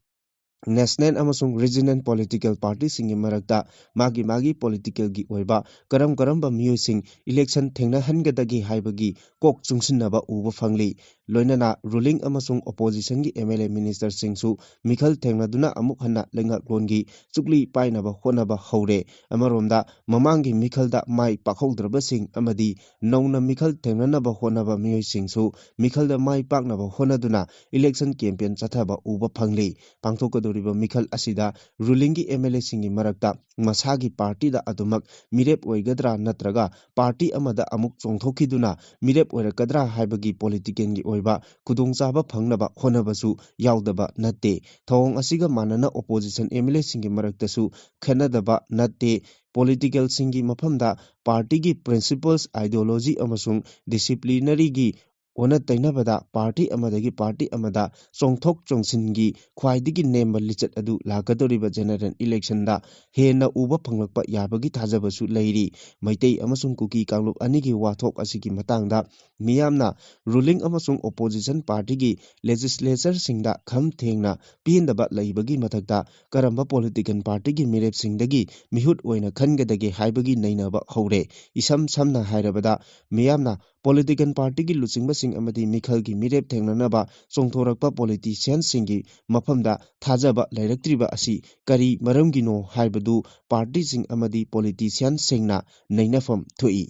ꯅꯦꯁꯅꯦꯜ ꯑꯃꯁꯨꯡ ꯔꯤꯖꯅꯦꯜ ꯄꯣꯂꯤꯇꯤꯀꯦꯜ ꯄꯥꯔꯇꯤꯁꯤꯡꯒꯤ ꯃꯔꯛꯇ ꯃꯥꯒꯤ ꯄꯣꯂꯤꯇꯤꯀꯦꯜꯒꯤ ꯑꯣꯏꯕ ꯀꯔꯝꯕ ꯃꯤꯑꯣꯏꯁꯤꯡ ꯏꯂꯦꯛꯁꯟ ꯊꯦꯡꯅꯍꯟꯒꯗꯒꯦ ꯍꯥꯏꯕꯒꯤ ꯀꯣꯛ ꯆꯨꯡꯁꯤꯟꯅꯕ ꯎꯕ ꯐꯪꯂꯤ꯫ ꯂꯣꯏꯅꯅ ꯔꯨꯂꯤꯡ ꯑꯃꯁꯨꯡ ꯑꯣꯄꯣꯖꯤꯁꯟꯒꯤ ꯑꯦꯝ.ꯑꯦꯜ.ꯑꯦ ꯃꯤꯅꯤꯁꯇꯔꯁꯤꯡꯁꯨ ꯃꯤꯈꯜ ꯊꯦꯡꯅꯗꯨꯅ ꯑꯃꯨꯛ ꯍꯟꯅ ꯂꯩꯉꯥꯛꯂꯣꯟꯒꯤ ꯆꯨꯛꯂꯤ ꯄꯥꯏꯅꯕ ꯍꯣꯠꯅꯕ ꯍꯧꯔꯦ꯫ ꯑꯃꯔꯣꯝꯗ ꯃꯃꯥꯡꯒꯤ ꯃꯤꯈꯜꯗ ꯃꯥꯏ ꯄꯥꯛꯍꯧꯗ꯭ꯔꯕꯁꯤꯡ ꯑꯃꯗꯤ ꯅꯧꯅ ꯃꯤꯈꯜ ꯊꯦꯡꯅꯅꯕ ꯍꯣꯠꯅꯕ ꯃꯤꯑꯣꯏꯁꯤꯡꯁꯨ ꯃꯤꯈꯜꯗ ꯃꯥꯏ ꯄꯥꯛꯅꯕ ꯍꯣꯠꯅꯗꯨꯅ ꯏꯂꯦꯛꯁꯟ ꯀꯦꯝꯄꯦꯟ ꯆꯠꯊꯕ ꯎꯕ ꯐꯪꯂꯤ꯫ ꯄꯥꯡꯊꯣꯛꯀꯗꯧꯔꯤꯕ ꯃꯤꯈꯜ ꯑꯁꯤꯗ ꯔꯨꯂꯤꯡꯒꯤ ꯑꯦꯝ.ꯑꯦꯜ.ꯑꯦꯁꯤꯡꯒꯤ ꯃꯔꯛꯇ ꯃꯁꯥꯒꯤ ꯄꯥꯔꯇꯤꯗ ꯑꯗꯨꯃꯛ ꯃꯤꯔꯦꯞ ꯑꯣꯏꯒꯗ꯭ꯔꯥ ꯅꯠꯇ꯭ꯔꯒ ꯄꯥꯔꯇꯤ ꯑꯃꯗ ꯑꯃꯨꯛ ꯆꯣꯡꯊꯣꯛꯈꯤꯗꯨꯅ ꯃꯤꯔꯦꯞ ꯑꯣꯏꯔꯛꯀꯗ꯭ꯔꯥ ꯍꯥꯏꯕꯒꯤ ꯄꯣꯂꯤꯇꯤꯀꯦꯜꯒꯤ ꯑꯣꯏꯕ ꯈꯨꯗꯣꯡꯆꯥꯕ ꯐꯪꯅꯕ ꯍꯣꯠꯅꯕꯁꯨ ꯌꯥꯎꯗꯕ ꯅꯠꯇꯦ꯫ ꯊꯧꯑꯣꯡ ꯑꯁꯤꯒ ꯃꯥꯟꯅꯅ ꯑꯣꯄꯣꯖꯤꯁꯟ ꯑꯦꯝ.ꯑꯦꯜ.ꯑꯦꯁꯤꯡꯒꯤ ꯃꯔꯛꯇꯁꯨ ꯈꯦꯟꯅꯗꯕ ꯅꯠꯇꯦ꯫ ꯄꯣꯂꯤꯇꯤꯀꯦꯜꯁꯤꯡꯒꯤ ꯃꯐꯝꯗ ꯄꯥꯔꯇꯤꯒꯤ ꯄ꯭ꯔꯤꯟꯁꯤꯄꯜꯁ, ꯑꯥꯏꯗꯤꯑꯣꯂꯣꯖꯤ ꯑꯃꯁꯨꯡ ꯗꯤꯁꯤꯄ꯭ꯂꯤꯅꯔꯤꯒꯤ ꯑꯣꯟꯅ ꯇꯩꯅꯕꯗ ꯄꯥꯔꯇꯤ ꯑꯃꯗꯒꯤ ꯄꯥꯔꯇꯤ ꯑꯃꯗ ꯆꯣꯡꯊꯣꯛ ꯆꯣꯡꯁꯤꯟꯒꯤ ꯈ꯭ꯋꯥꯏꯗꯒꯤ ꯅꯦꯝꯕ ꯂꯤꯆꯠ ꯑꯗꯨ ꯂꯥꯛꯀꯗꯧꯔꯤꯕ ꯖꯦꯅꯔꯦꯜ ꯏꯂꯦꯛꯁꯟꯗ ꯍꯦꯟꯅ ꯎꯕ ꯐꯪꯂꯛꯄ ꯌꯥꯕꯒꯤ ꯊꯥꯖꯕꯁꯨ ꯂꯩꯔꯤ꯫ ꯃꯩꯇꯩ ꯑꯃꯁꯨꯡ ꯀꯨꯀꯤ ꯀꯥꯡꯂꯨꯞ ꯑꯅꯤꯒꯤ ꯋꯥꯊꯣꯛ ꯑꯁꯤꯒꯤ ꯃꯇꯥꯡꯗ ꯃꯤꯌꯥꯝꯅ ꯔꯨꯂꯤꯡ ꯑꯃꯁꯨꯡ ꯑꯣꯄꯣꯖꯤꯁꯟ ꯄꯥꯔꯇꯤꯒꯤ ꯂꯦꯖꯤꯁꯂꯦꯆꯔꯁꯤꯡꯗ ꯈꯝ ꯊꯦꯡꯅ ꯄꯦꯟꯗꯕ ꯂꯩꯕꯒꯤ ꯃꯊꯛꯇ ꯀꯔꯝꯕ ꯄꯣꯂꯤꯇꯤꯀꯦꯜ ꯄꯥꯔꯇꯤꯒꯤ ꯃꯤꯔꯦꯞꯁꯤꯡꯗꯒꯤ ꯃꯤꯍꯨꯠ ꯑꯣꯏꯅ ꯈꯟꯒꯗꯒꯦ ꯍꯥꯏꯕꯒꯤ ꯅꯩꯅꯕ ꯍꯧꯔꯦ꯫ ꯏꯁꯝ ꯁꯝꯅ ꯍꯥꯏꯔꯕꯗ ꯃꯤꯌꯥꯝꯅ ꯄꯣꯂꯤꯇꯤꯀꯦꯜ ꯄꯥꯔꯇꯤꯒꯤ ꯂꯨꯆꯤꯡꯕꯁꯤꯡ ꯑꯃꯗꯤ ꯃꯤꯈꯜꯒꯤ ꯃꯤꯔꯦꯞ ꯊꯦꯡꯅꯅꯕ ꯆꯣꯡꯊꯣꯔꯛꯄ ꯄꯣꯂꯤꯇꯤꯁꯤꯌꯟꯁꯤꯡꯒꯤ ꯃꯐꯝꯗ ꯊꯥꯖꯕ ꯂꯩꯔꯛꯇ꯭ꯔꯤꯕ ꯑꯁꯤ ꯀꯔꯤ ꯃꯔꯝꯒꯤꯅꯣ ꯍꯥꯏꯕꯗꯨ ꯄꯥꯔꯇꯤꯁꯤꯡ ꯑꯃꯗꯤ ꯄꯣꯂꯤꯇꯤꯁꯤꯌꯟꯁꯤꯡꯅ ꯅꯩꯅꯐꯝ ꯊꯣꯛꯏ꯫